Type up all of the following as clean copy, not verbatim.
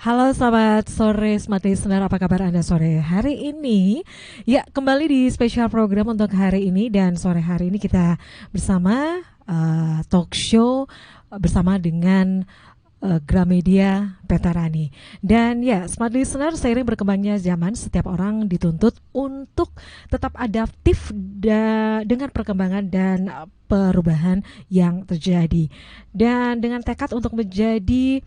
Halo selamat sore Smart Listener, apa kabar Anda sore hari ini? Ya, kembali di spesial program untuk hari ini, dan sore hari ini kita bersama talk show bersama dengan Gramedia Petarani. Dan ya, Smart Listener, seiring berkembangnya zaman, setiap orang dituntut untuk tetap adaptif dengan perkembangan dan perubahan yang terjadi. Dan dengan tekad untuk menjadi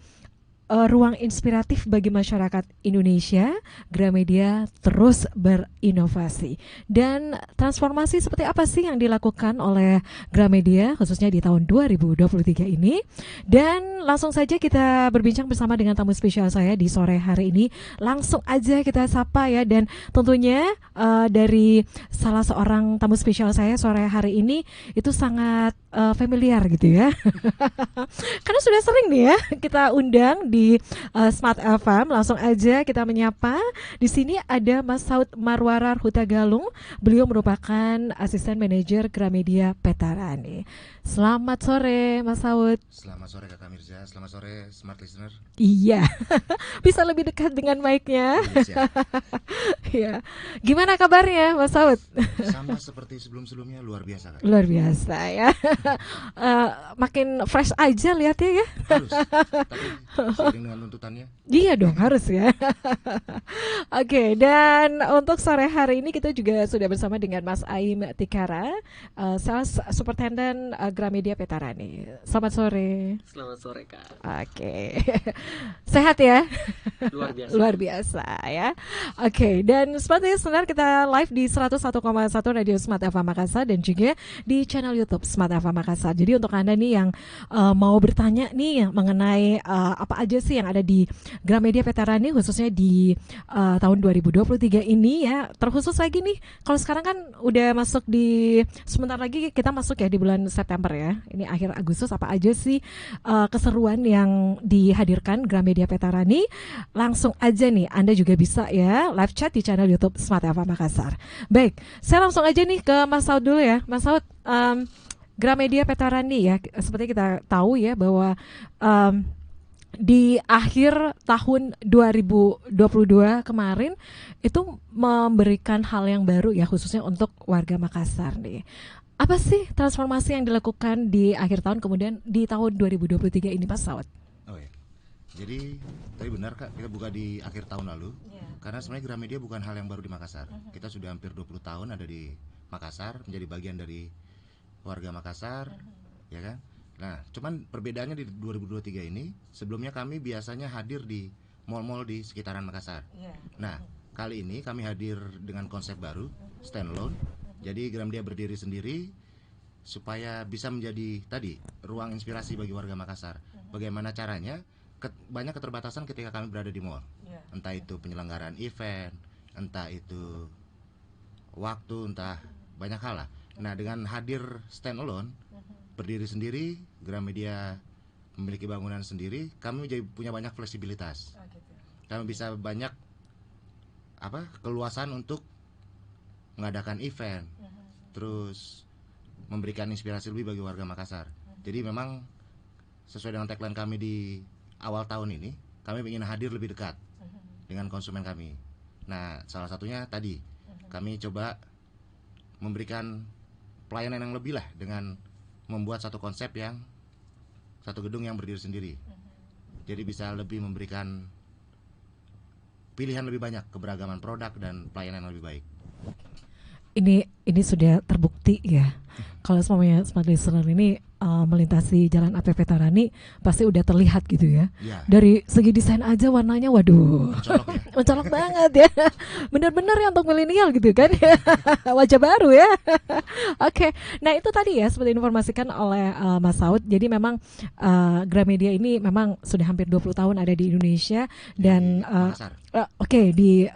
ruang inspiratif bagi masyarakat Indonesia, Gramedia terus berinovasi. Dan transformasi seperti apa sih yang dilakukan oleh Gramedia khususnya di tahun 2023 ini? Dan langsung saja kita berbincang bersama dengan tamu spesial saya di sore hari ini. Langsung aja kita sapa ya, dan tentunya dari salah seorang tamu spesial saya sore hari ini itu sangat familiar gitu ya. Karena sudah sering nih ya kita undang di Smart FM. Langsung aja kita menyapa. Di sini ada Mas Saud Marwarar Hutagalung. Beliau merupakan asisten manajer Gramedia Petarani. Selamat sore Mas Saud. Selamat sore Kakak Mirza, selamat sore Smart Listener. Iya. Bisa lebih dekat dengan mic-nya. Ya. Gimana kabarnya Mas Saud? Sama seperti sebelum-sebelumnya, luar biasa Kak. Luar biasa ya. Makin fresh aja lihatnya ya. Harus, tapi seiring dengan tuntutannya. Iya dong, harus ya. Oke, dan untuk sore hari ini kita juga sudah bersama dengan Mas Aim Tikara, Sales Superintendent Gramedia Petarani. Selamat sore. Selamat sore Kak. Oke. Sehat ya? Luar biasa. Luar biasa ya. Oke, dan Smart Listener, kita live di 101,1 Radio Smart FM Makassar dan juga di channel YouTube Smart FM Makassar. Jadi untuk Anda nih yang mau bertanya nih mengenai apa aja sih yang ada di Gramedia Petarani khususnya di tahun 2023 ini ya, terkhusus lagi nih kalau sekarang kan udah masuk di sebentar lagi kita masuk ya di bulan September ya. Ini akhir Agustus, apa aja sih keseruan yang dihadirkan Gramedia Petarani? Langsung aja nih Anda juga bisa ya live chat di channel YouTube Smart FM Makassar. Baik, saya langsung aja nih ke Mas Saud dulu ya. Mas Saud, Gramedia Petarani ya, seperti kita tahu ya bahwa di akhir tahun 2022 kemarin itu memberikan hal yang baru ya, khususnya untuk warga Makassar nih. Apa sih transformasi yang dilakukan di akhir tahun kemudian di tahun 2023 ini Pak Saud? Oh ya, jadi tadi benar Kak, kita buka di akhir tahun lalu. Karena sebenarnya Gramedia bukan hal yang baru di Makassar. Kita sudah hampir 20 tahun ada di Makassar, menjadi bagian dari warga Makassar, ya kan? Nah, cuman perbedaannya di 2023 ini, sebelumnya kami biasanya hadir di mal-mal di sekitaran Makassar. Nah, kali ini kami hadir dengan konsep baru, standalone. Jadi Gramedia berdiri sendiri supaya bisa menjadi tadi ruang inspirasi bagi warga Makassar. Bagaimana caranya? Banyak keterbatasan ketika kami berada di mall. Entah itu penyelenggaraan event, entah itu waktu, entah banyak hal lah. Nah, dengan hadir standalone, berdiri sendiri, Gramedia memiliki bangunan sendiri, kami jadi punya banyak fleksibilitas. Kami bisa banyak keluasan untuk mengadakan event, terus memberikan inspirasi lebih bagi warga Makassar. Jadi memang sesuai dengan tagline kami di awal tahun ini, kami ingin hadir lebih dekat dengan konsumen kami. Nah, salah satunya tadi kami coba memberikan pelayanan yang lebih lah dengan membuat satu konsep yang satu gedung yang berdiri sendiri. Jadi bisa lebih memberikan pilihan lebih banyak, keberagaman produk dan pelayanan yang lebih baik. Ini sudah terbukti ya. Kalau semuanya Smart Listener ini melintasi jalan AP Petarani pasti udah terlihat gitu ya. Dari segi desain aja warnanya waduh. Mencolok banget ya. Benar-benar ya untuk milenial gitu kan. Wajah baru ya. Oke. Nah, itu tadi ya seperti informasikan oleh Mas Saud. Jadi memang Gramedia ini memang sudah hampir 20 tahun ada di Indonesia dan di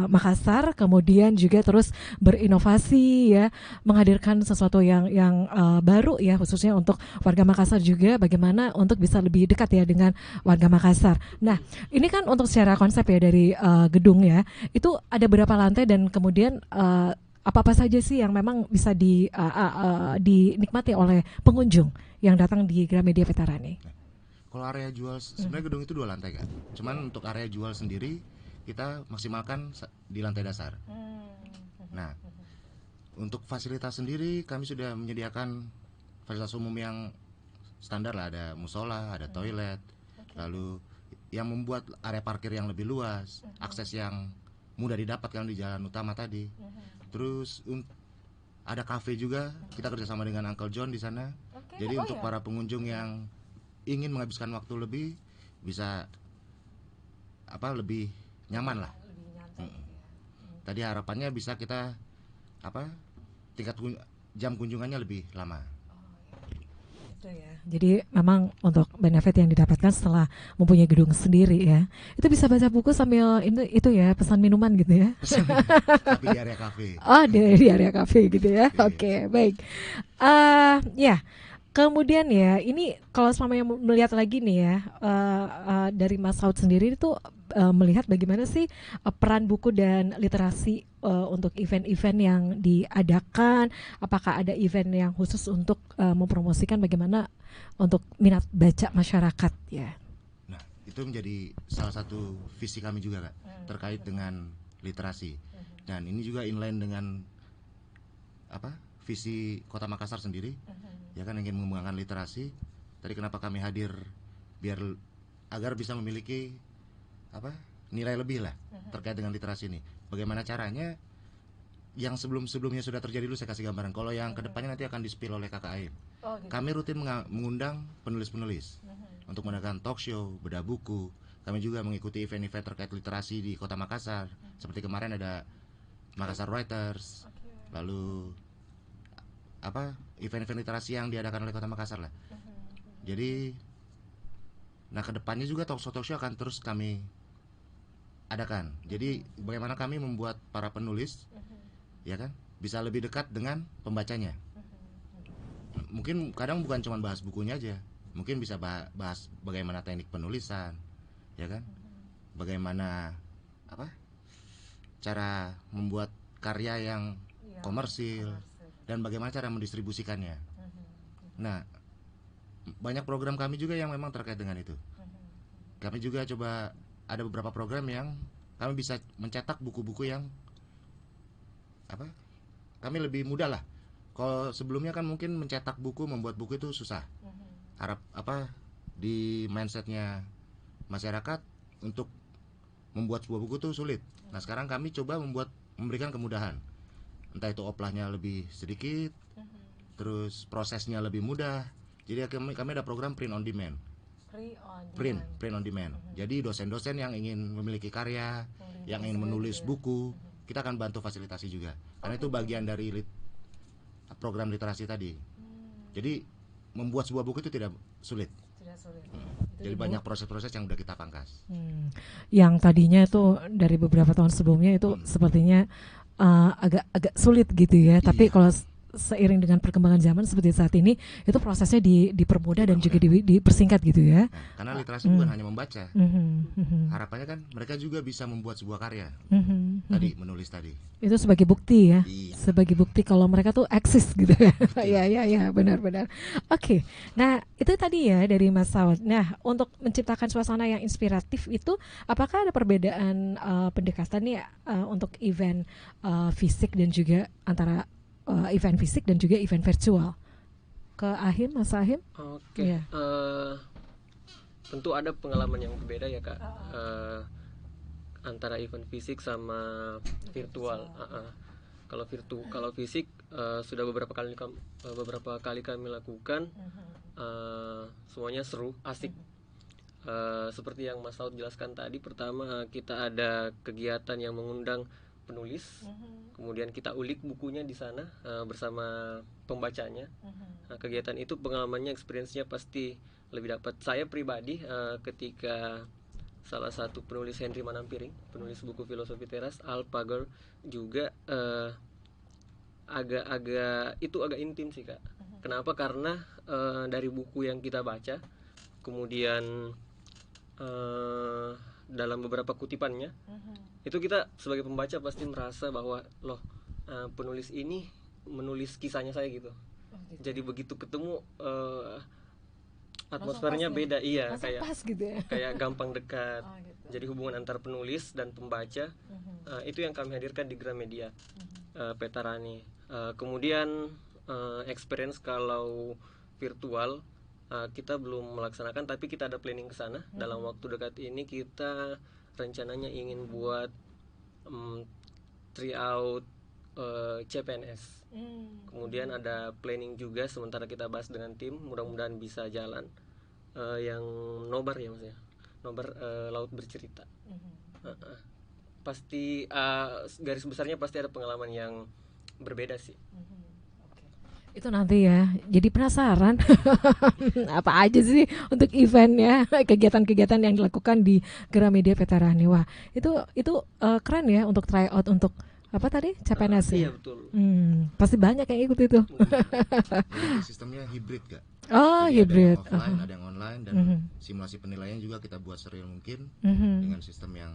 Makassar, kemudian juga terus berinovasi ya, menghadirkan sesuatu yang baru ya, khususnya untuk warga Makassar juga, bagaimana untuk bisa lebih dekat ya dengan warga Makassar. Nah, ini kan untuk secara konsep ya dari gedung ya, itu ada berapa lantai dan kemudian apa-apa saja sih yang memang bisa dinikmati oleh pengunjung yang datang di Gramedia Petarani? Kalau area jual sebenarnya gedung itu 2 lantai kan. Cuman untuk area jual sendiri kita maksimalkan di lantai dasar. Nah, untuk fasilitas sendiri kami sudah menyediakan fasilitas umum yang standar lah, ada musola, ada toilet, lalu yang membuat area parkir yang lebih luas, akses yang mudah didapatkan di jalan utama tadi. Terus ada kafe juga, kita kerjasama dengan Uncle John di sana. Jadi untuk para pengunjung yang ingin menghabiskan waktu lebih bisa lebih nyaman lah. Tadi harapannya bisa kita tingkat jam kunjungannya lebih lama. Itu ya. Jadi memang untuk benefit yang didapatkan setelah mempunyai gedung sendiri ya, itu bisa baca buku sambil itu ya, pesan minuman gitu ya. Tapi di area kafe. Oh, di area kafe gitu ya. Oke, baik. Ya. Kemudian ya, ini kalau selama yang melihat lagi nih ya, dari Mas Saud sendiri itu melihat bagaimana sih peran buku dan literasi untuk event-event yang diadakan. Apakah ada event yang khusus untuk mempromosikan bagaimana untuk minat baca masyarakat ya? Nah, itu menjadi salah satu visi kami juga Kak, terkait dengan literasi. Dan ini juga inline dengan visi Kota Makassar sendiri. Ya kan, ingin mengembangkan literasi. Tadi kenapa kami hadir agar bisa memiliki nilai lebih lah terkait dengan literasi ini. Bagaimana caranya? Yang sebelumnya sudah terjadi dulu saya kasih gambaran. Kalau yang kedepannya nanti akan di-spill oleh Kakak Aib. Gitu. Kami rutin mengundang penulis-penulis untuk mengadakan talk show, bedah buku. Kami juga mengikuti event-event terkait literasi di Kota Makassar. Seperti kemarin ada Makassar Writers, lalu event-event literasi yang diadakan oleh Kota Makassar lah. Jadi, kedepannya juga talk show akan terus kami adakan. Jadi bagaimana kami membuat para penulis, ya kan, bisa lebih dekat dengan pembacanya. Mungkin kadang bukan cuma bahas bukunya aja, mungkin bisa bahas bagaimana teknik penulisan, ya kan, bagaimana cara membuat karya yang komersil. Dan bagaimana cara mendistribusikannya. Nah, banyak program kami juga yang memang terkait dengan itu. Kami juga coba ada beberapa program yang kami bisa mencetak buku-buku yang kami lebih mudah lah. Kalau sebelumnya kan mungkin mencetak buku, membuat buku itu susah. Di mindsetnya masyarakat untuk membuat sebuah buku itu sulit. Nah, sekarang kami coba memberikan kemudahan. Entah itu oplahnya lebih sedikit, terus prosesnya lebih mudah. Jadi kami ada program print on demand. Print on demand. Jadi dosen-dosen yang ingin memiliki karya, yang ingin menulis buku, kita akan bantu fasilitasi juga. Karena itu bagian dari program literasi tadi. Jadi membuat sebuah buku itu tidak sulit. Jadi banyak proses-proses yang udah kita pangkas. Yang tadinya itu dari beberapa tahun sebelumnya itu sepertinya agak sulit gitu ya. Tapi kalau seiring dengan perkembangan zaman seperti saat ini, itu prosesnya dipermudah dan juga dipersingkat gitu ya. Karena literasi bukan hanya membaca. Harapannya kan mereka juga bisa membuat sebuah karya. Tadi menulis tadi. Itu sebagai bukti ya. Iya. Sebagai bukti kalau mereka tuh eksis gitu ya. Ya, benar-benar. Oke. Nah, itu tadi ya dari Mas Saud. Nah, untuk menciptakan suasana yang inspiratif itu apakah ada perbedaan pendekatan ya untuk event fisik dan juga antara event fisik dan juga event virtual? Ke Ahim, Mas Ahim? Oke. Yeah. Tentu ada pengalaman yang berbeda ya Kak, antara event fisik sama virtual. Kalau fisik sudah beberapa kali kami lakukan, semuanya seru, asik. Seperti yang Mas Saud jelaskan tadi, pertama kita ada kegiatan yang mengundang penulis, kemudian kita ulik bukunya di sana bersama pembacanya. Kegiatan itu pengalamannya, experience-nya pasti lebih dapat. Saya pribadi ketika salah satu penulis Henry Manampiring, penulis buku Filosofi Teras, Alpager juga agak intim sih Kak. Kenapa? Karena dari buku yang kita baca, kemudian dalam beberapa kutipannya, itu kita sebagai pembaca pasti merasa bahwa penulis ini menulis kisahnya saya gitu. Jadi begitu ketemu Atmosfernya beda, iya, langsung kayak pas gitu ya. kayak gampang dekat. Oh, gitu. Jadi hubungan antar penulis dan pembaca itu yang kami hadirkan di Gramedia Petarani. Kemudian experience kalau virtual kita belum melaksanakan, tapi kita ada planning ke sana. Dalam waktu dekat ini kita rencananya ingin buat tryout CPNS. Kemudian ada planning juga, sementara kita bahas dengan tim, mudah-mudahan bisa jalan. Yang nobar ya maksudnya, nobar laut bercerita. Pasti garis besarnya pasti ada pengalaman yang berbeda sih. Itu nanti ya, jadi penasaran apa aja sih untuk eventnya, kegiatan-kegiatan yang dilakukan di Gramedia Veterani. Wah, itu keren ya untuk try out untuk apa tadi CPNS ya. Iya betul. Pasti banyak yang ikut itu. Jadi sistemnya hibrid Kak. Oh, Jadi hibrid. ada yang offline, ada yang online, dan simulasi penilaian juga kita buat serial mungkin dengan sistem yang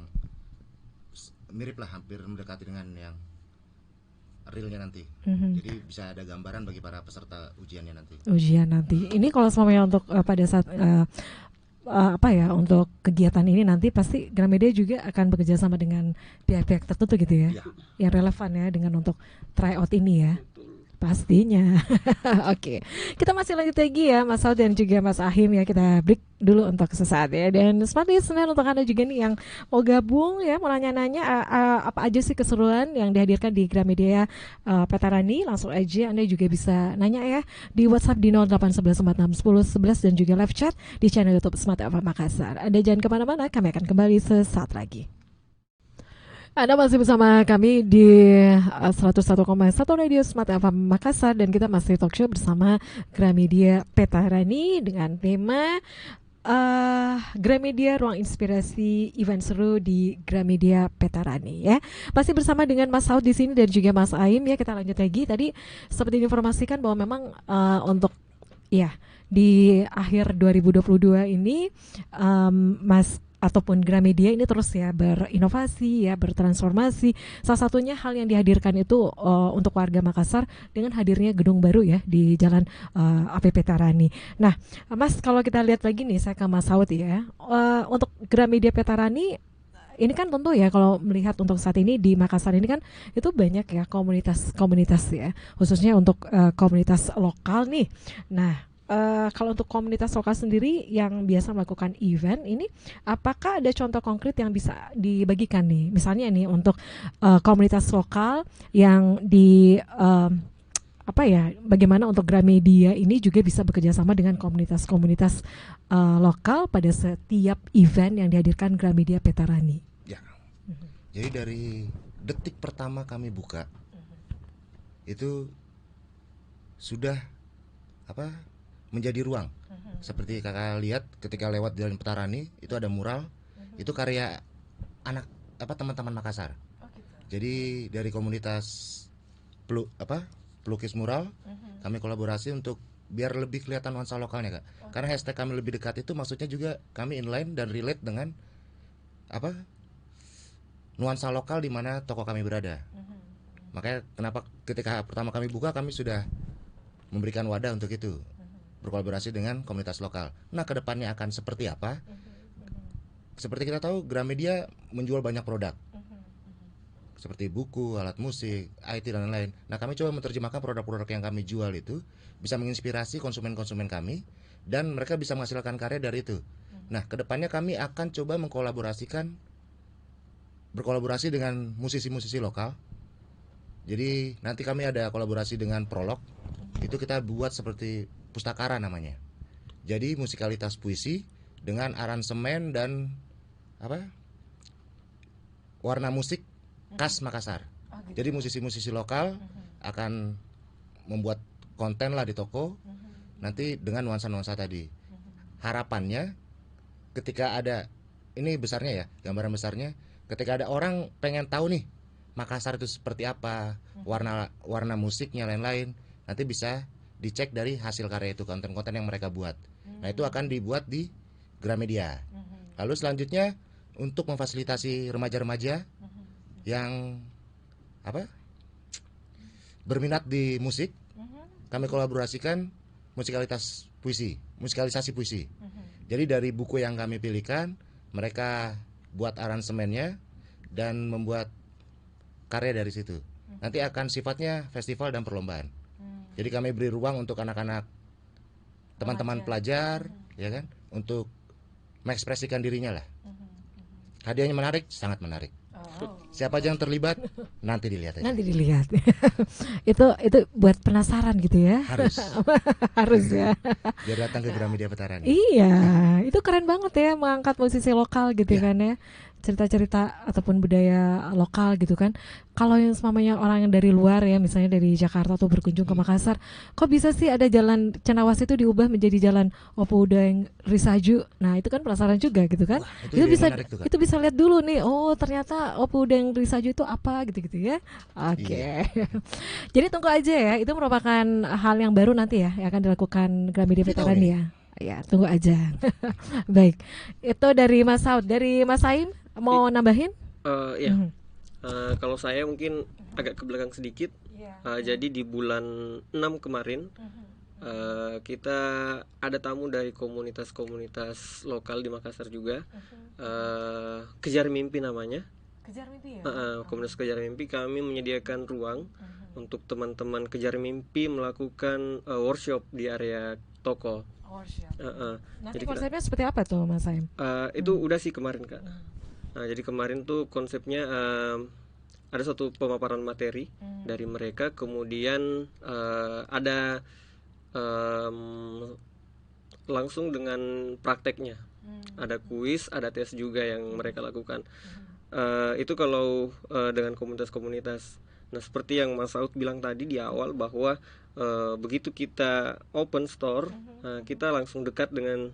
mirip lah, hampir mendekati dengan yang realnya nanti. Jadi bisa ada gambaran bagi para peserta ujiannya nanti. Ujian nanti. Ini kalau semuanya untuk pada saat apa ya, untuk kegiatan ini nanti pasti Gramedia juga akan bekerja sama dengan pihak-pihak tertentu gitu ya, yang relevan ya dengan untuk tryout ini ya. Pastinya. Oke, kita masih lanjut lagi ya Mas Saud dan juga Mas Ahim ya. Kita break dulu untuk sesaat ya. Dan smart listener, untuk Anda juga nih yang mau gabung ya, mau nanya-nanya apa aja sih keseruan yang dihadirkan di Gramedia Petarani, langsung aja Anda juga bisa nanya ya di WhatsApp di 0811461011 dan juga live chat di channel YouTube Smart FM Makassar. Anda jangan kemana-mana, kami akan kembali sesaat lagi. Anda masih bersama kami di 101,1 Radio Smart FM Makassar, dan kita masih talk show bersama Gramedia Petarani dengan tema Gramedia Ruang Inspirasi Event Seru di Gramedia Petarani ya. Masih bersama dengan Mas Saud di sini dan juga Mas Aim ya. Kita lanjut lagi. Tadi seperti diinformasikan bahwa memang untuk ya di akhir 2022 ini Mas ataupun Gramedia ini terus ya berinovasi ya, bertransformasi. Salah satunya hal yang dihadirkan itu untuk warga Makassar dengan hadirnya gedung baru ya di Jalan AP Petarani. Nah, Mas, kalau kita lihat lagi nih, saya ke Mas Saud ya. Untuk Gramedia Petarani ini kan tentu ya, kalau melihat untuk saat ini di Makassar ini kan itu banyak ya komunitas-komunitas ya, khususnya untuk komunitas lokal nih. Nah, kalau untuk komunitas lokal sendiri yang biasa melakukan event ini, apakah ada contoh konkret yang bisa dibagikan nih? Misalnya nih untuk komunitas lokal yang di apa ya, bagaimana untuk Gramedia ini juga bisa bekerja sama dengan komunitas-komunitas lokal pada setiap event yang dihadirkan Gramedia Petarani. Ya. Jadi dari detik pertama kami buka itu sudah menjadi ruang. Seperti kakak lihat ketika lewat Jalan Petarani itu ada mural, itu karya anak teman-teman Makassar. Jadi dari komunitas pelukis mural kami kolaborasi untuk biar lebih kelihatan nuansa lokalnya Kak. Karena hashtag kami lebih dekat itu maksudnya juga kami inline dan relate dengan nuansa lokal di mana toko kami berada. Makanya kenapa ketika pertama kami buka kami sudah memberikan wadah untuk itu, berkolaborasi dengan komunitas lokal. Nah, kedepannya akan seperti apa? Seperti kita tahu, Gramedia menjual banyak produk, seperti buku, alat musik, IT dan lain-lain. Nah, kami coba menerjemahkan produk-produk yang kami jual itu bisa menginspirasi konsumen-konsumen kami, dan mereka bisa menghasilkan karya dari itu. Nah, kedepannya kami akan coba berkolaborasi dengan musisi-musisi lokal. Jadi nanti kami ada kolaborasi dengan Prolog. Itu kita buat seperti pustakara namanya. Jadi musikalitas puisi dengan aransemen dan warna musik khas Makassar. Jadi musisi-musisi lokal akan membuat konten lah di toko nanti dengan nuansa-nuansa tadi. Harapannya ketika ada, ini besarnya ya, gambaran besarnya, ketika ada orang pengen tahu nih Makassar itu seperti apa, warna musiknya lain-lain, nanti bisa dicek dari hasil karya itu, konten-konten yang mereka buat. Nah, itu akan dibuat di Gramedia. Lalu selanjutnya untuk memfasilitasi remaja-remaja yang berminat di musik, kami kolaborasikan musikalitas puisi, musikalisasi puisi. Jadi dari buku yang kami pilihkan, mereka buat aransemennya dan membuat karya dari situ. Nanti akan sifatnya festival dan perlombaan. Jadi kami beri ruang untuk anak-anak, teman-teman pelajar, ya kan, untuk mengekspresikan dirinya lah. Hadiahnya menarik, sangat menarik. Siapa aja yang terlibat, nanti dilihat aja. Nanti dilihat. itu buat penasaran gitu ya. Harus. Harus ya. Biar datang ke Gramedia Veterani. Iya, itu keren banget ya mengangkat musisi lokal gitu kan ya. Cerita-cerita ataupun budaya lokal gitu kan. Kalau yang semamanya orang yang dari luar ya, misalnya dari Jakarta atau berkunjung ke Makassar, kok bisa sih ada jalan Cendawas itu diubah menjadi jalan Opo Udang Risaju? Nah, itu kan penasaran juga gitu kan. Wah, itu bisa tuh, itu bisa lihat dulu nih. Oh, ternyata Opo Udang Risaju itu apa gitu-gitu ya. Oke. Jadi tunggu aja ya. Itu merupakan hal yang baru nanti ya yang akan dilakukan Gramedia Veterani ya. Ya, tunggu aja. Baik. Itu dari Mas Saud, dari Mas Saim mau nambahin? Ya. Kalau saya mungkin agak ke belakang sedikit. Jadi di bulan 6 kemarin kita ada tamu dari komunitas-komunitas lokal di Makassar juga. Kejar Mimpi namanya. Kejar Mimpi ya? Komunitas Kejar Mimpi, kami menyediakan ruang untuk teman-teman Kejar Mimpi melakukan workshop di area toko. Nanti Jadi konsepnya seperti apa tuh Mas Saim? Itu udah sih kemarin Kak. Jadi kemarin tuh konsepnya ada satu pemaparan materi dari mereka, kemudian ada langsung dengan prakteknya, ada kuis, ada tes juga yang mereka lakukan. Itu kalau dengan komunitas-komunitas. Nah, seperti yang Mas Saud bilang tadi di awal bahwa begitu kita open store, kita langsung dekat dengan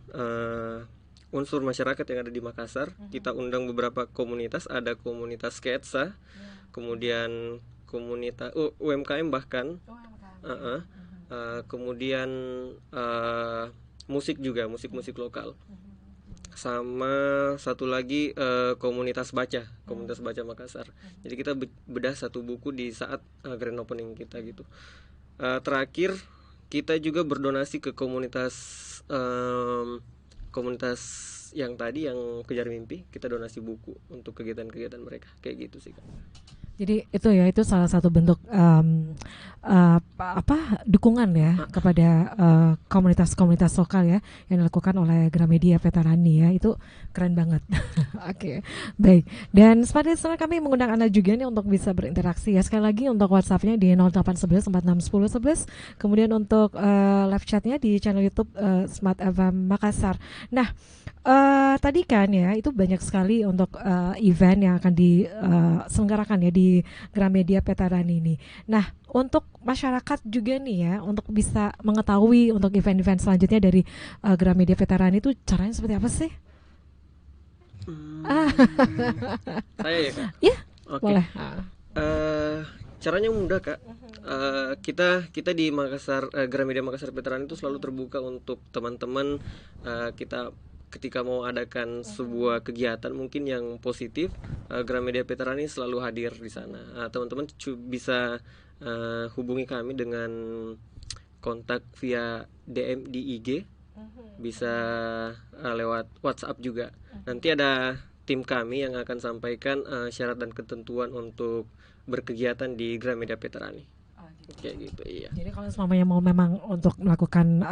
unsur masyarakat yang ada di Makassar. Kita undang beberapa komunitas, ada komunitas sketsa, kemudian komunitas UMKM bahkan, kemudian musik juga, musik lokal, sama satu lagi komunitas baca Makassar. Jadi kita bedah satu buku di saat grand opening kita gitu. Terakhir kita juga berdonasi ke komunitas yang tadi yang Kejar Mimpi, kita donasi buku untuk kegiatan-kegiatan mereka, kayak gitu sih Kak. Jadi itu salah satu bentuk dukungan ya kepada komunitas-komunitas lokal ya yang dilakukan oleh Gramedia Veterani ya, itu keren banget. Oke, baik. Dan seperti kami mengundang Anda juga nih untuk bisa berinteraksi ya, sekali lagi untuk WhatsApp-nya di 0811 4610 11, kemudian untuk live chat-nya di channel YouTube Smart FM Makassar. Nah, tadi kan ya itu banyak sekali untuk event yang akan diselenggarakan ya di Gramedia Veterani ini. Nah, untuk masyarakat juga nih ya, untuk bisa mengetahui untuk event-event selanjutnya dari Gramedia Veterani itu caranya seperti apa sih? Saya ya Kak? Ya, okay. Boleh. Caranya mudah Kak. Kita di Makassar, Gramedia Makassar Veterani itu selalu terbuka untuk teman-teman. Kita ketika mau adakan sebuah kegiatan mungkin yang positif, Gramedia Veterani selalu hadir di sana. Teman-teman bisa hubungi kami dengan kontak via DM di IG, bisa lewat WhatsApp juga. Nanti ada tim kami yang akan sampaikan syarat dan ketentuan untuk berkegiatan di Gramedia Veterani. Kayak gitu, iya. Jadi kalau semuanya mau memang untuk melakukan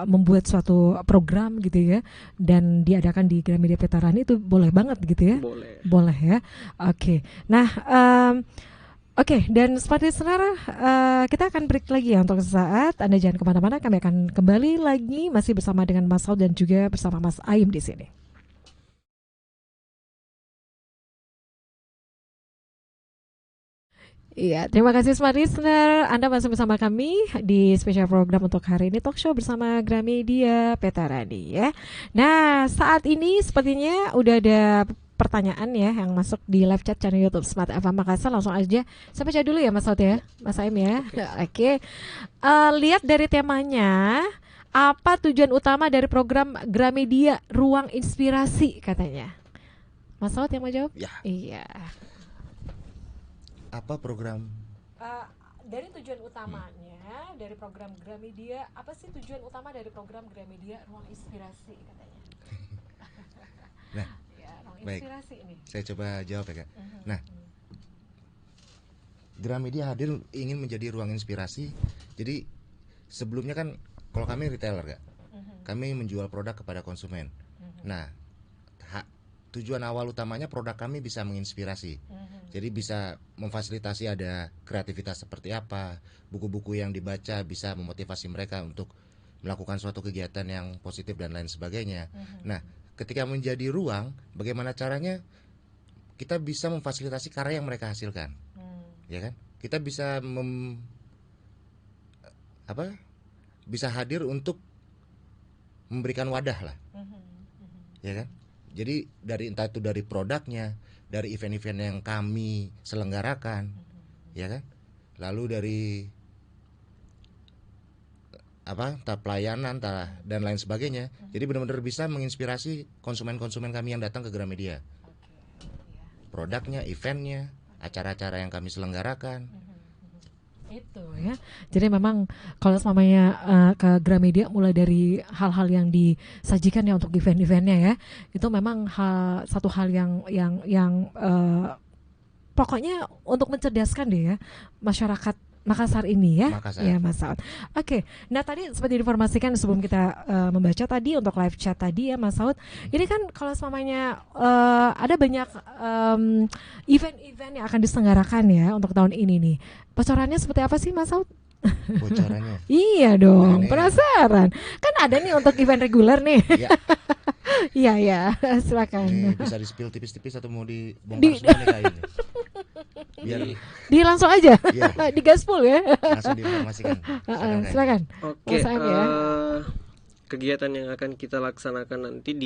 membuat suatu program gitu ya dan diadakan di Gramedia Veterani, itu boleh banget gitu ya? Boleh ya. Oke. Nah, Oke, dan seperti selera kita akan break lagi ya untuk sesaat. Anda jangan kemana-mana, kami akan kembali lagi masih bersama dengan Mas Saud dan juga bersama Mas Aim di sini. Iya, terima kasih Smart Listener. Anda masih bersama kami di spesial program untuk hari ini, Talk Show bersama Gramedia Veterani ya. Nah, saat ini sepertinya udah ada pertanyaan ya yang masuk di live chat channel YouTube Smart FM Makassar. Langsung aja saya baca dulu ya Mas Saud ya, Mas Aim ya. Oke. Lihat dari temanya, apa tujuan utama dari program Gramedia Ruang Inspirasi katanya. Mas Saud yang mau jawab? Ya. Iya. Apa program? dari tujuan utamanya dari program Gramedia, apa sih tujuan utama dari program Gramedia Ruang Inspirasi katanya? Nah, Ya, ruang baik. inspirasi ini. Saya coba jawab ya Kak. Nah, Gramedia hadir ingin menjadi ruang inspirasi. Jadi sebelumnya kan kalau kami retailer Kak, kami menjual produk kepada konsumen. Nah, tujuan awal utamanya produk kami bisa menginspirasi. Jadi bisa memfasilitasi ada kreativitas seperti apa, buku-buku yang dibaca bisa memotivasi mereka untuk melakukan suatu kegiatan yang positif dan lain sebagainya. Nah, ketika menjadi ruang, bagaimana caranya kita bisa memfasilitasi karya yang mereka hasilkan, ya kan? Kita bisa bisa hadir untuk memberikan wadah lah, ya kan? Jadi entah itu dari produknya, dari event-event yang kami selenggarakan, ya kan? Lalu dari pelayanan dan lain sebagainya. Jadi benar-benar bisa menginspirasi konsumen-konsumen kami yang datang ke Gramedia. Produknya, eventnya, acara-acara yang kami selenggarakan. Itu ya. Jadi memang kalau semuanya ke Gramedia mulai dari hal-hal yang disajikan ya untuk event-eventnya ya, itu memang satu hal yang pokoknya untuk mencerdaskan deh ya masyarakat Makassar ini ya. Makassar. Ya Mas Saud. Oke. Nah tadi seperti diinformasikan sebelum kita membaca tadi untuk live chat tadi ya Mas Saud. Ini kan kalau semuanya ada banyak event-event yang akan diselenggarakan ya untuk tahun ini nih. Bocorannya seperti apa sih Mas Saud? Bocorannya. Iya dong, penasaran. Kan ada nih untuk event reguler nih. Ya. Iya, silakan. Ini bisa di-spill tipis-tipis atau mau dibongkar semua nih kayaknya. Biar Di langsung aja. Iya. Di gaspol ya. langsung diinformasikan. Silakan. Oke, Mas Aim ya. kegiatan yang akan kita laksanakan nanti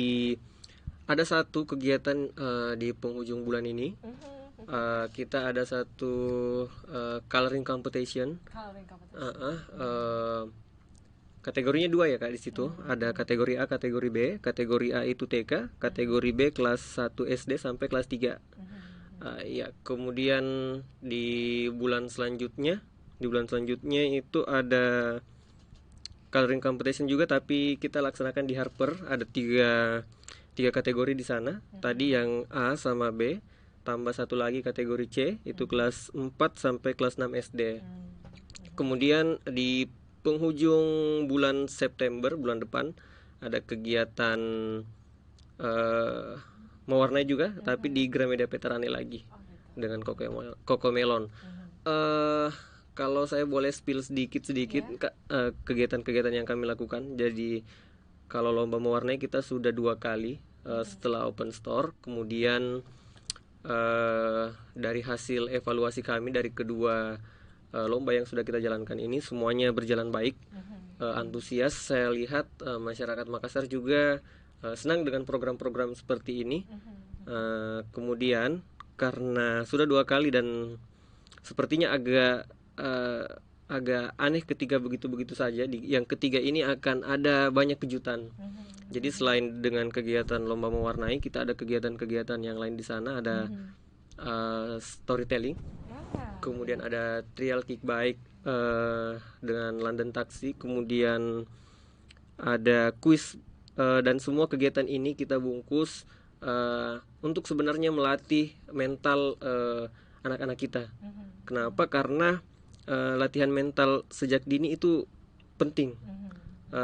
ada satu kegiatan di penghujung bulan ini. Kita ada satu coloring competition. Kategorinya 2 ya Kak di situ. Ada kategori A, kategori B. Kategori A itu TK, kategori B kelas 1 SD sampai kelas 3. Ya, kemudian di bulan selanjutnya itu ada coloring competition juga, tapi kita laksanakan di Harper. Ada tiga kategori di sana. Tadi yang A sama B, tambah satu lagi kategori C, itu kelas 4 sampai kelas 6 SD. Kemudian di penghujung bulan September, bulan depan, ada kegiatan mewarnai juga, tapi di Gramedia Veterani lagi dengan Cocomelon. Kalau saya boleh spill sedikit kegiatan-kegiatan yang kami lakukan. Jadi kalau lomba mewarnai kita sudah 2 kali setelah open store. Kemudian dari hasil evaluasi kami dari kedua lomba yang sudah kita jalankan ini, semuanya berjalan baik, antusias. Saya lihat masyarakat Makassar juga senang dengan program-program seperti ini. Kemudian karena sudah 2 kali dan sepertinya agak aneh ketika begitu-begitu saja, yang ketiga ini akan ada banyak kejutan. Jadi selain dengan kegiatan lomba mewarnai, kita ada kegiatan-kegiatan yang lain di sana. Ada storytelling, kemudian ada trial kickbike dengan London Taxi, kemudian ada kuis, dan semua kegiatan ini kita bungkus untuk sebenarnya melatih mental anak-anak kita. Kenapa? Karena latihan mental sejak dini itu penting,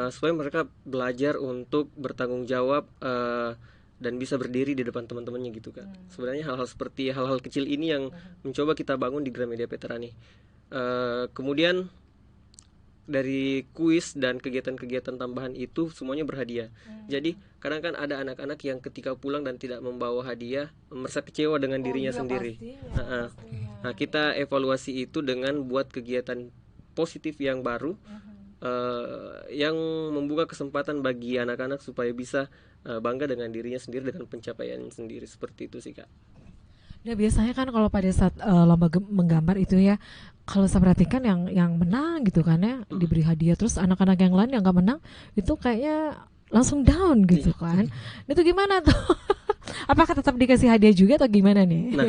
supaya mereka belajar untuk bertanggung jawab dan bisa berdiri di depan teman-temannya gitu kan. Sebenarnya hal-hal seperti hal-hal kecil ini yang mencoba kita bangun di Gramedia Veterani. Kemudian dari kuis dan kegiatan-kegiatan tambahan itu semuanya berhadiah. Jadi kadang kan ada anak-anak yang ketika pulang dan tidak membawa hadiah merasa kecewa dengan dirinya sendiri. Pastinya. Nah, kita evaluasi itu dengan buat kegiatan positif yang baru, yang membuka kesempatan bagi anak-anak supaya bisa bangga dengan dirinya sendiri, dengan pencapaian sendiri. Seperti itu sih Kak. Nah biasanya kan kalau pada saat lomba menggambar itu ya, kalau saya perhatikan yang menang gitu kan ya diberi hadiah, terus anak-anak yang lain yang nggak menang itu kayaknya langsung down gitu kan. Itu gimana tuh? Apakah tetap dikasih hadiah juga atau gimana nih? Nah,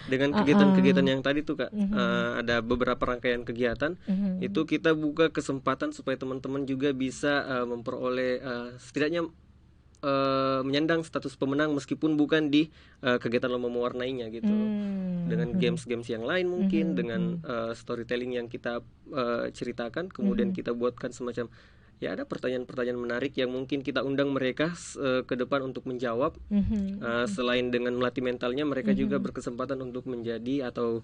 dengan kegiatan-kegiatan yang tadi tuh Kak, ada beberapa rangkaian kegiatan itu kita buka kesempatan supaya teman-teman juga bisa memperoleh setidaknya menyandang status pemenang meskipun bukan di kegiatan lomba mewarnainya gitu. Dengan games-games yang lain mungkin dengan storytelling yang kita ceritakan, kemudian kita buatkan semacam ya ada pertanyaan-pertanyaan menarik yang mungkin kita undang mereka ke depan untuk menjawab. Selain dengan melatih mentalnya, mereka juga berkesempatan untuk menjadi atau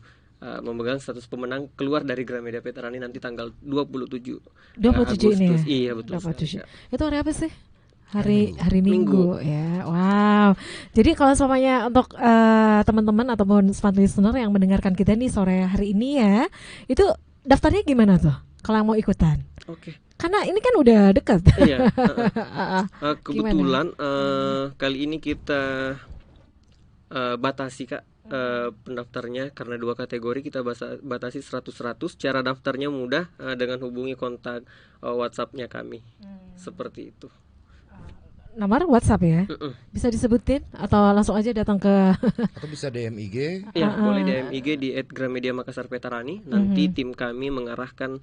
memegang status pemenang keluar dari Gramedia Veterani nanti tanggal 27 27 ini ya? Agustus. Iya betul 27. sekali, Kak. Itu hari apa sih? Hari Minggu ya. Wow. Jadi kalau semuanya untuk teman-teman ataupun smart listener yang mendengarkan kita nih sore hari ini ya, itu daftarnya gimana tuh? Kalau yang mau ikutan? Oke. Karena ini kan udah dekat. Iya. Kebetulan kali ini kita batasi Kak pendaftarnya karena 2 kategori kita batasi 100-100. Cara daftarnya mudah dengan hubungi kontak WhatsApp-nya kami. Seperti itu. Nomor WhatsApp ya? Bisa disebutin atau langsung aja datang ke Atau bisa DM IG. Ya, boleh DM IG di @gramedia_makassar_veterani. Nanti tim kami mengarahkan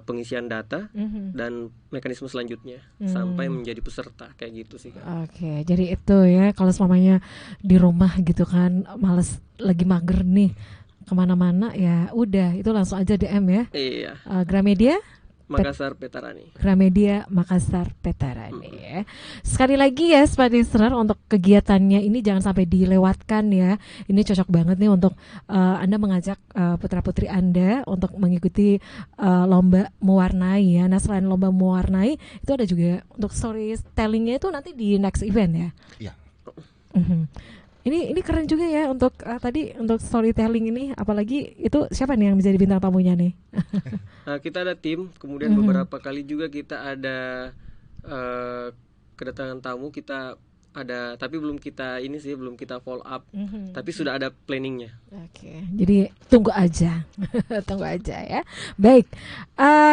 pengisian data dan mekanisme selanjutnya sampai menjadi peserta kayak gitu sih Kak. Oke, jadi itu ya kalau semuanya di rumah gitu kan males lagi mager nih kemana-mana ya udah itu langsung aja DM ya. Iya. Gramedia Makassar Veterani. Gramedia Makassar Veterani ya. Sekali lagi ya Smart Listener, untuk kegiatannya ini jangan sampai dilewatkan ya. Ini cocok banget nih untuk Anda mengajak putra-putri Anda untuk mengikuti lomba mewarnai ya. Nah selain lomba mewarnai itu ada juga untuk storytellingnya itu nanti di next event ya. Iya. Ini keren juga ya untuk tadi untuk storytelling ini, apalagi itu siapa nih yang menjadi bintang tamunya nih? Kita ada tim, kemudian beberapa kali juga kita ada kedatangan tamu, kita ada tapi belum kita follow up, tapi sudah ada planningnya. Oke, jadi tunggu aja, tunggu aja ya. Baik,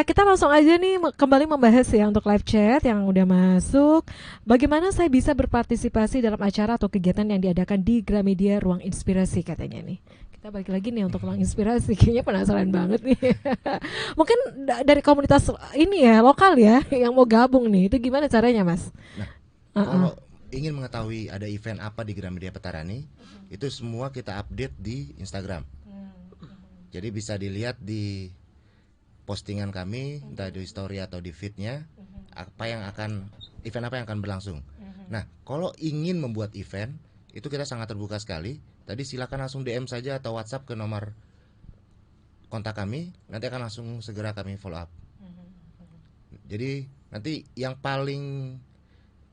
kita langsung aja nih kembali membahas ya untuk live chat yang udah masuk. Bagaimana saya bisa berpartisipasi dalam acara atau kegiatan yang diadakan di Gramedia Ruang Inspirasi katanya nih. Kita balik lagi nih untuk Ruang Inspirasi, kayaknya penasaran banget nih. Mungkin dari komunitas ini ya lokal ya yang mau gabung nih, itu gimana caranya Mas? Nah, kalau ingin mengetahui ada event apa di Gramedia Veterani, itu semua kita update di Instagram. Jadi bisa dilihat di postingan kami, entah di story atau di feednya, event apa yang akan berlangsung. Nah, kalau ingin membuat event, itu kita sangat terbuka sekali. Tadi silakan langsung DM saja atau WhatsApp ke nomor kontak kami, nanti akan langsung segera kami follow up. Jadi nanti yang paling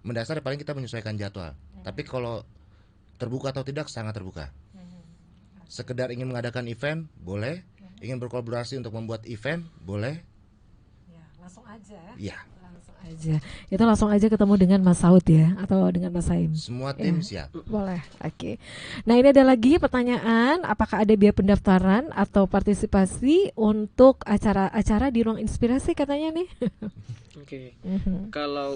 mendasar paling kita menyesuaikan jadwal. Tapi kalau terbuka atau tidak sangat terbuka. Sekedar ingin mengadakan event boleh, ingin berkolaborasi untuk membuat event boleh. Ya, langsung aja. Iya. Langsung aja. Itu langsung aja ketemu dengan Mas Saud ya atau dengan Mas Saim. Semua tim siap. Boleh. Oke. Nah, ini ada lagi pertanyaan, apakah ada biaya pendaftaran atau partisipasi untuk acara-acara di Ruang Inspirasi katanya nih? Oke. Kalau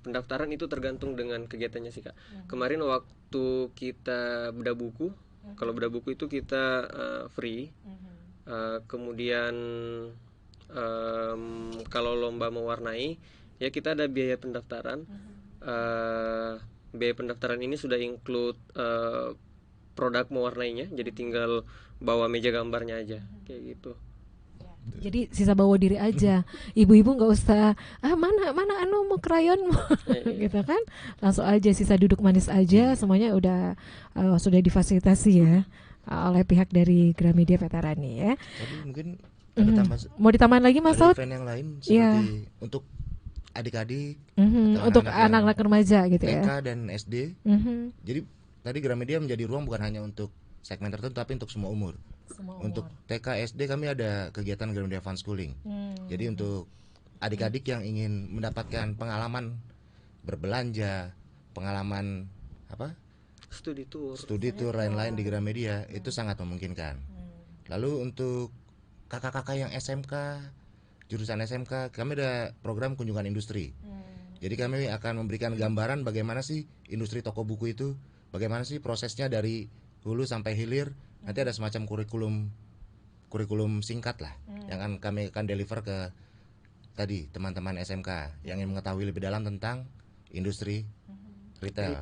pendaftaran itu tergantung dengan kegiatannya sih Kak. Kemarin waktu kita bedah buku, kalau bedah buku itu kita free. Kemudian kalau lomba mewarnai ya kita ada biaya pendaftaran. Biaya pendaftaran ini sudah include produk mewarnainya, jadi tinggal bawa meja gambarnya aja kayak gitu. Jadi sisa bawa diri aja, ibu-ibu nggak usah mana mau krayon gitu kan, langsung aja sisa duduk manis aja, semuanya udah sudah difasilitasi ya oleh pihak dari Gramedia Veterani ya. Tapi mungkin mau ditambahin lagi Mas Saud? Event yang lain seperti untuk adik-adik, untuk anak-anak remaja gitu TK ya. dan SD. Jadi tadi Gramedia menjadi ruang bukan hanya untuk segmen tertentu tapi untuk semua umur. Untuk TK SD kami ada kegiatan Gramedia Fun Schooling. Jadi untuk adik-adik yang ingin mendapatkan pengalaman berbelanja, pengalaman studi tour lain-lain di Gramedia, itu sangat memungkinkan. Lalu untuk kakak-kakak yang SMK, jurusan SMK, kami ada program kunjungan industri. Jadi kami akan memberikan gambaran bagaimana sih industri toko buku itu, bagaimana sih prosesnya dari hulu sampai hilir. Nanti ada semacam kurikulum singkat lah yang kami akan deliver ke tadi teman-teman SMK yang ingin mengetahui lebih dalam tentang industri retail.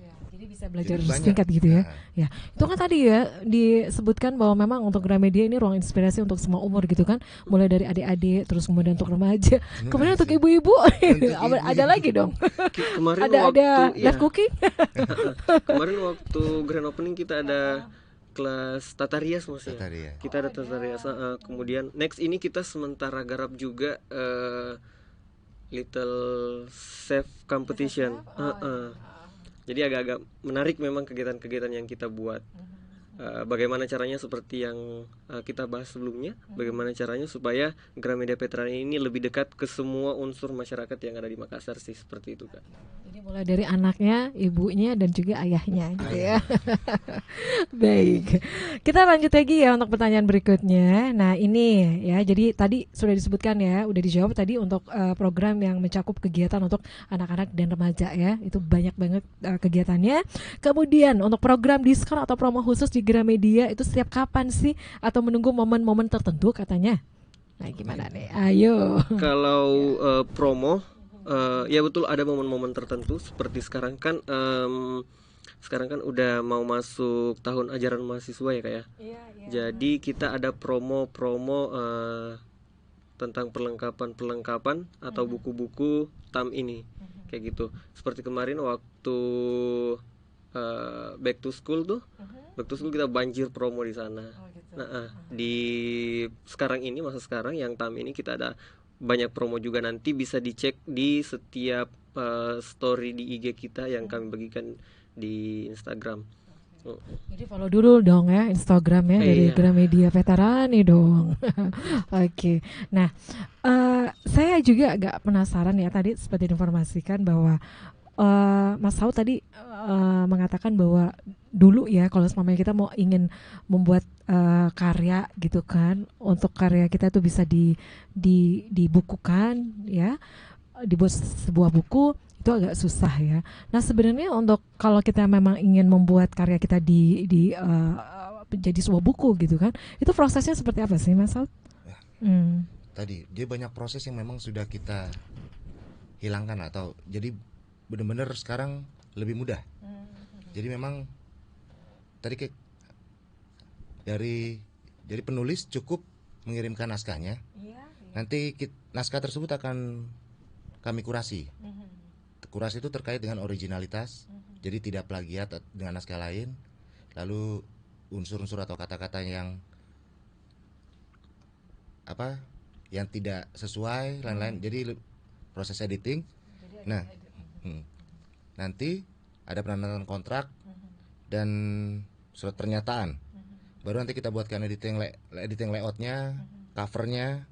Ya, jadi bisa belajar Jadi banyak. singkat gitu ya. Ya, itu kan tadi ya disebutkan bahwa memang untuk Gramedia ini ruang inspirasi untuk semua umur gitu kan, mulai dari adik-adik, terus kemudian untuk remaja, kemudian untuk ibu-ibu, ada lagi dong. Kemarin ada waktu live cooking. Kemarin waktu grand opening kita ada kelas tata rias maksudnya. Tata rias. Kita ada tata rias. Kemudian next ini kita sementara garap juga Little Chef Competition. Jadi agak-agak menarik memang kegiatan-kegiatan yang kita buat. Bagaimana caranya seperti yang kita bahas sebelumnya, bagaimana caranya supaya Gramedia Veteran ini lebih dekat ke semua unsur masyarakat yang ada di Makassar sih, seperti itu Kak. Jadi mulai dari anaknya, ibunya, dan juga ayahnya gitu ya. Baik, kita lanjut lagi ya untuk pertanyaan berikutnya. Nah ini ya, jadi tadi sudah disebutkan ya, udah dijawab tadi untuk program yang mencakup kegiatan untuk anak-anak dan remaja ya. Itu banyak banget kegiatannya. Kemudian untuk program diskon atau promo khusus di Gramedia itu setiap kapan sih? Atau menunggu momen-momen tertentu katanya? Nah gimana nih? Ayo. Kalau promo, ya betul ada momen-momen tertentu seperti sekarang kan udah mau masuk tahun ajaran mahasiswa ya Kak ya. Jadi kita ada promo-promo tentang perlengkapan atau buku-buku TAM ini kayak gitu. Seperti kemarin waktu back to school tuh, back to school kita banjir promo di sana. Di sekarang ini masa sekarang yang TAM ini kita ada banyak promo juga, nanti bisa dicek di setiap story di IG kita yang kami bagikan di Instagram. Jadi follow dulu dong ya Instagramnya dari Gramedia Veteran nih dong. Oke. Nah, saya juga agak penasaran ya, tadi seperti informasikan bahwa Mas Saud tadi mengatakan bahwa dulu ya kalau semuanya kita mau ingin membuat karya gitu kan, untuk karya kita tuh bisa dibukukan ya, dibuat sebuah buku itu agak susah ya. Nah sebenarnya untuk kalau kita memang ingin membuat karya kita jadi sebuah buku gitu kan, itu prosesnya seperti apa sih Mas Saud? Tadi dia banyak proses yang memang sudah kita hilangkan atau jadi benar-benar sekarang lebih mudah. Jadi memang tadi dari penulis cukup mengirimkan naskahnya. Nanti naskah tersebut akan kami kurasi. Kurasi itu terkait dengan originalitas, jadi tidak plagiat dengan naskah lain. Lalu unsur-unsur atau kata-kata yang tidak sesuai, lain-lain. Jadi proses editing. Nah, nanti ada penandatanganan kontrak dan surat pernyataan. Baru nanti kita buatkan editing layoutnya, covernya.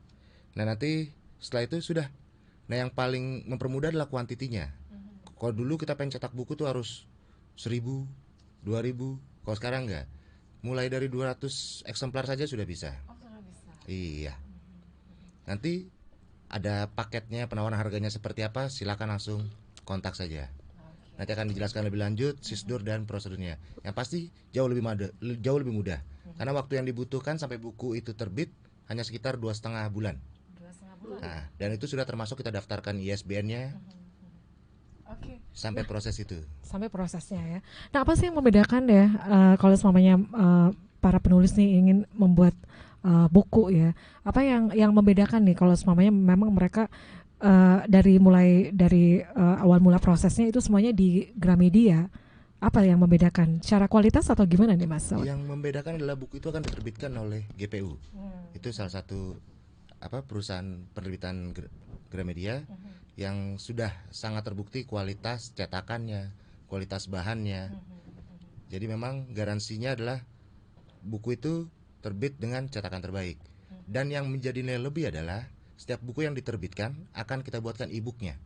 Nah nanti setelah itu sudah. Nah yang paling mempermudah adalah kuantitinya. Kalau dulu kita pengen cetak buku tuh harus 1000, 2000. Kalau sekarang enggak. Mulai dari 200 eksemplar saja sudah bisa. Iya. Nanti ada paketnya, penawaran harganya seperti apa, silakan langsung kontak saja. Nanti akan dijelaskan lebih lanjut sisdur dan prosedurnya. Yang pasti jauh lebih mudah. Karena waktu yang dibutuhkan sampai buku itu terbit hanya sekitar 2,5 bulan. Nah, dan itu sudah termasuk kita daftarkan ISBN-nya. Sampai proses itu. Sampai prosesnya ya. Nah, apa sih yang membedakan ya kalau semuanya para penulis nih ingin membuat buku ya? Apa yang membedakan nih kalau semuanya memang mereka mulai dari awal mula prosesnya itu semuanya di Gramedia? Apa yang membedakan? Secara kualitas atau gimana nih Mas? Yang membedakan adalah buku itu akan diterbitkan oleh GPU. Itu salah satu perusahaan penerbitan Gramedia yang sudah sangat terbukti kualitas cetakannya, kualitas bahannya. Jadi memang garansinya adalah buku itu terbit dengan cetakan terbaik. Dan yang menjadi nilai lebih adalah setiap buku yang diterbitkan akan kita buatkan e-booknya.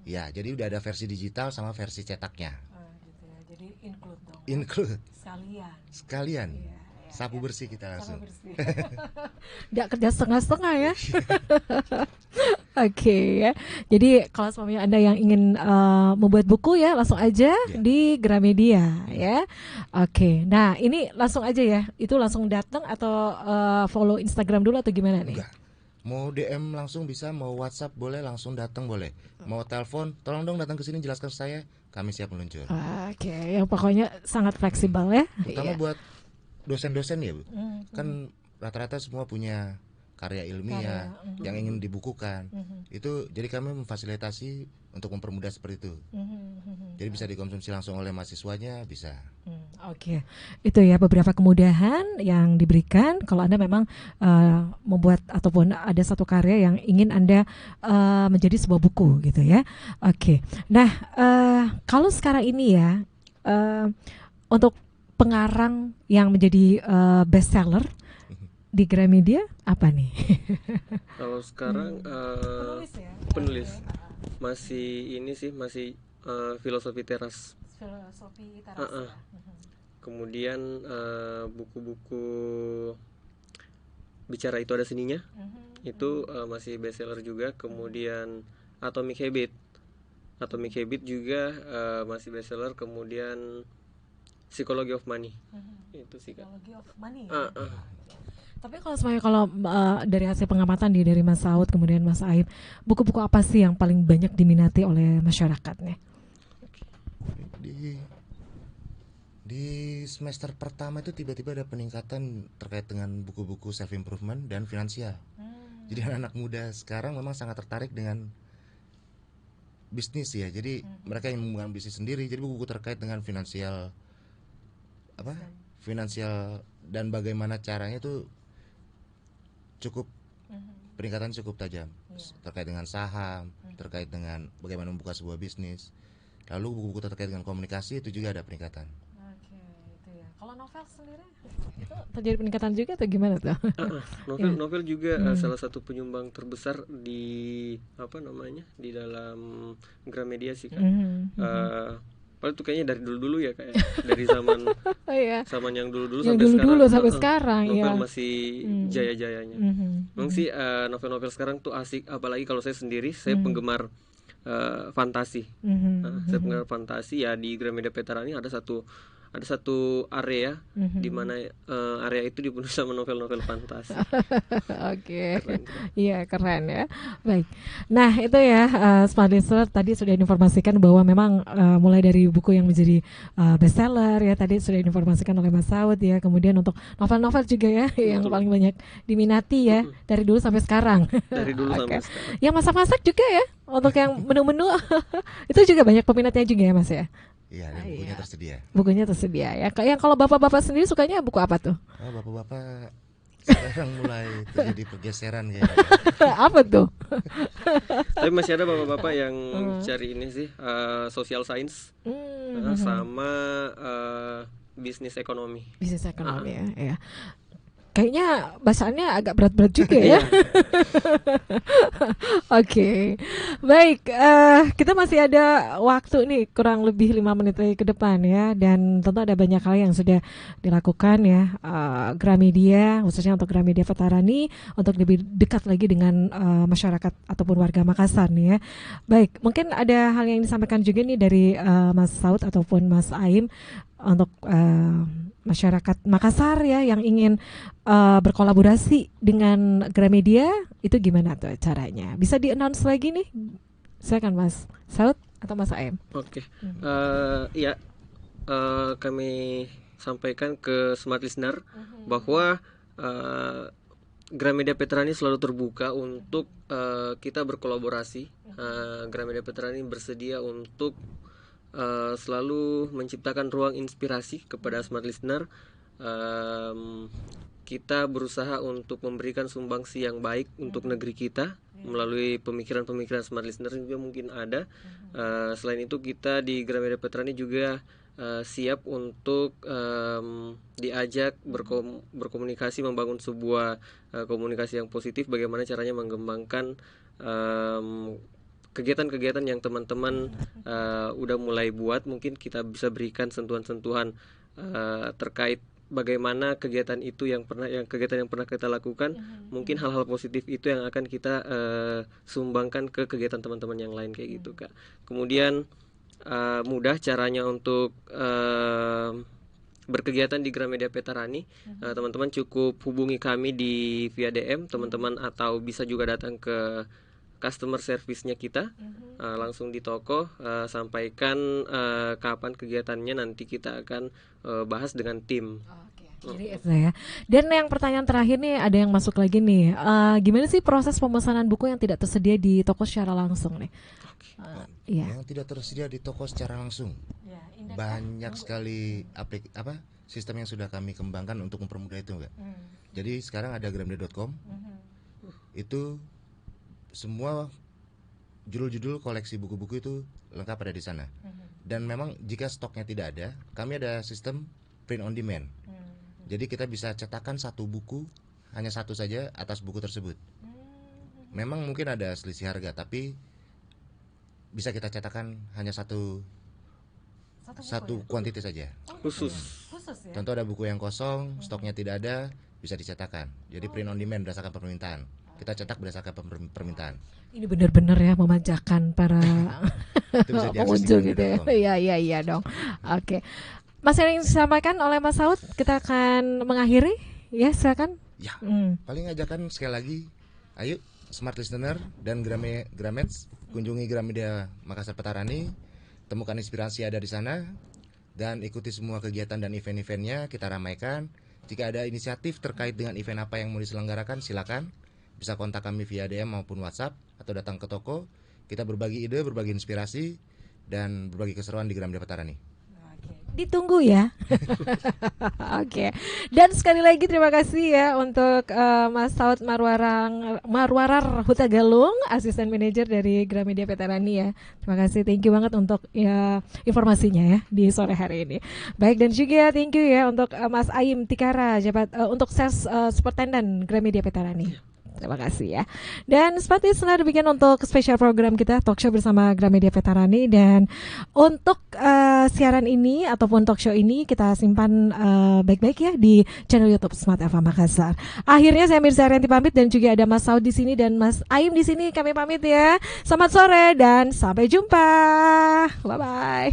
Ya, jadi udah ada versi digital sama versi cetaknya. Gitu ya. Jadi include dong. Include. Iya, Sekalian. Sapu bersih kita langsung. Nggak kerja setengah-setengah ya. Oke ya. Jadi kalau suami Anda yang ingin membuat buku ya langsung aja di Gramedia ya. Oke. Nah, ini langsung aja ya. Itu langsung datang atau follow Instagram dulu atau gimana nih? Enggak. Mau DM langsung bisa, mau WhatsApp boleh, langsung datang boleh. Mau telepon, tolong dong datang ke sini jelaskan saya, kami siap meluncur. Oke, yang pokoknya sangat fleksibel ya. Terutama buat dosen-dosen ya, Bu. Kan rata-rata semua punya karya ilmiah yang ingin dibukukan. Itu jadi kami memfasilitasi untuk mempermudah seperti itu. Jadi bisa dikonsumsi langsung oleh mahasiswanya, bisa. Oke. Itu ya beberapa kemudahan yang diberikan kalau Anda memang membuat ataupun ada satu karya yang ingin Anda menjadi sebuah buku gitu ya. Oke. Nah, kalau sekarang ini ya untuk pengarang yang menjadi bestseller di Gramedia apa nih? Kalau sekarang penulis masih ini sih, masih filosofi teras. Filosofi teras. Kemudian buku-buku bicara itu ada seninya, itu masih bestseller juga. Kemudian Atomic Habit juga masih bestseller. Kemudian Psychology of Money, itu sih Kak. Psychology of Money. Tapi kalau semuanya dari hasil pengamatan dari Mas Saud kemudian Mas Aib, buku-buku apa sih yang paling banyak diminati oleh masyarakatnya? Di semester pertama itu tiba-tiba ada peningkatan terkait dengan buku-buku self improvement dan finansial. Jadi anak-anak muda sekarang memang sangat tertarik dengan bisnis ya. Jadi mereka ingin membangun bisnis sendiri. Jadi buku-buku terkait dengan finansial dan bagaimana caranya itu cukup peningkatan cukup tajam terkait dengan saham, terkait dengan bagaimana membuka sebuah bisnis. Lalu buku-buku terkait dengan komunikasi itu juga ada peningkatan. Oke, itu ya. Kalau novel sendiri itu terjadi peningkatan juga atau gimana tuh? Novel juga salah satu penyumbang terbesar di di dalam Gramedia sih Kak. Padahal itu kayaknya dari dulu-dulu ya kayak dari zaman zaman yang dulu-dulu sampai sekarang novel masih jaya-jayanya. Memang sih novel-novel sekarang tuh asik, apalagi kalau saya sendiri saya penggemar fantasi. Saya penggemar fantasi ya. Di Gramedia Veterani ada satu area di mana area itu dipenuhi sama novel-novel fantasi. Oke. Iya, keren ya. Baik. Nah, itu ya Smart Listener tadi sudah diinformasikan bahwa memang mulai dari buku yang menjadi bestseller ya tadi sudah diinformasikan oleh Mas Saud ya. Kemudian untuk novel-novel juga ya yang paling banyak diminati ya dari dulu sampai sekarang. Dari dulu sampai sekarang. Yang masak-masak juga ya. Untuk yang menu-menu itu juga banyak peminatnya juga ya Mas ya. Iya, dan bukunya tersedia. Bukunya tersedia ya. Yang kalau bapak-bapak sendiri sukanya buku apa tuh? Oh, bapak-bapak sekarang mulai terjadi pergeseran kayaknya. Apa tuh? Tapi masih ada bapak-bapak yang cari ini sih social science sama bisnis ekonomi. Bisnis ekonomi ya. Kayaknya bahasannya agak berat-berat juga ya. Oke. Baik, kita masih ada waktu nih kurang lebih 5 menit lagi ke depan ya. Dan tentu ada banyak hal yang sudah dilakukan ya Gramedia, khususnya untuk Gramedia Veterani untuk lebih dekat lagi dengan masyarakat ataupun warga Makassar nih ya. Baik, mungkin ada hal yang disampaikan juga nih dari Mas Saud ataupun Mas Aim untuk masyarakat Makassar ya yang ingin berkolaborasi dengan Gramedia, itu gimana tuh caranya? Bisa di-announce lagi nih? Silakan Mas Saud atau Mas Aim. Oke. Kami sampaikan ke Smart Listener bahwa Gramedia Veterani selalu terbuka untuk kita berkolaborasi. Gramedia Veterani bersedia untuk selalu menciptakan ruang inspirasi kepada Smart Listener. Kita berusaha untuk memberikan sumbangsi yang baik untuk negeri kita melalui pemikiran-pemikiran Smart Listener juga mungkin ada. Selain itu kita di Gramedia Veterani juga siap untuk diajak berkomunikasi, membangun sebuah komunikasi yang positif, bagaimana caranya mengembangkan kegiatan-kegiatan yang teman-teman udah mulai buat. Mungkin kita bisa berikan sentuhan-sentuhan terkait bagaimana kegiatan yang pernah kita lakukan, mungkin hal-hal positif itu yang akan kita sumbangkan ke kegiatan teman-teman yang lain kayak gitu Kak. Kemudian mudah caranya untuk berkegiatan di Gramedia Petarani. Teman-teman cukup hubungi kami di via DM teman-teman, atau bisa juga datang ke customer service-nya kita langsung di toko, sampaikan kapan kegiatannya, nanti kita akan bahas dengan tim. Jadi itu ya. Dan yang pertanyaan terakhir nih, ada yang masuk lagi nih. Gimana sih proses pemesanan buku yang tidak tersedia di toko secara langsung nih? Yang tidak tersedia di toko secara langsung. Banyak sekali sistem yang sudah kami kembangkan untuk mempermudah itu enggak. Jadi sekarang ada gramedia.com. Itu semua judul-judul koleksi buku-buku itu lengkap ada di sana. Dan memang jika stoknya tidak ada, kami ada sistem print on demand. Jadi kita bisa cetakkan satu buku, hanya satu saja atas buku tersebut. Memang mungkin ada selisih harga, tapi bisa kita cetakkan hanya satu kuantiti saja. Khusus ya? Contoh ada buku yang kosong, stoknya tidak ada, bisa dicetakkan. Jadi print on demand berdasarkan permintaan. Kita cetak berdasarkan permintaan. Ini benar-benar ya memanjakan para pengunjung gitu ya. Iya dong. Oke. Mas, yang disampaikan oleh Mas Saud, kita akan mengakhiri ya, silakan. Ya. Paling ajakan sekali lagi, ayo smart listener dan Gramets kunjungi Gramedia Makassar Petarani, temukan inspirasi ada di sana, dan ikuti semua kegiatan dan event-eventnya kita ramaikan. Jika ada inisiatif terkait dengan event apa yang mau diselenggarakan, silakan bisa kontak kami via DM maupun WhatsApp, atau datang ke toko. Kita berbagi ide, berbagi inspirasi, dan berbagi keseruan di Gramedia Petarani. Ditunggu ya. Oke. Dan sekali lagi terima kasih ya untuk Mas Saud Marwarar Hutagalung, asisten manajer dari Gramedia Petarani ya. Terima kasih, thank you banget untuk ya informasinya ya di sore hari ini. Baik, dan juga thank you ya untuk Mas Aim Tikara, untuk sales superintendent Gramedia Petarani. Terima kasih ya. Dan seperti sebenarnya demikian untuk spesial program kita Talk Show bersama Gramedia Petarani. Dan untuk siaran ini ataupun talk show ini kita simpan baik-baik ya di channel YouTube Smart FM Makassar. Akhirnya saya Mirza Arianti pamit, dan juga ada Mas Saud di sini dan Mas Aim di sini. Kami pamit ya. Selamat sore dan sampai jumpa. Bye bye.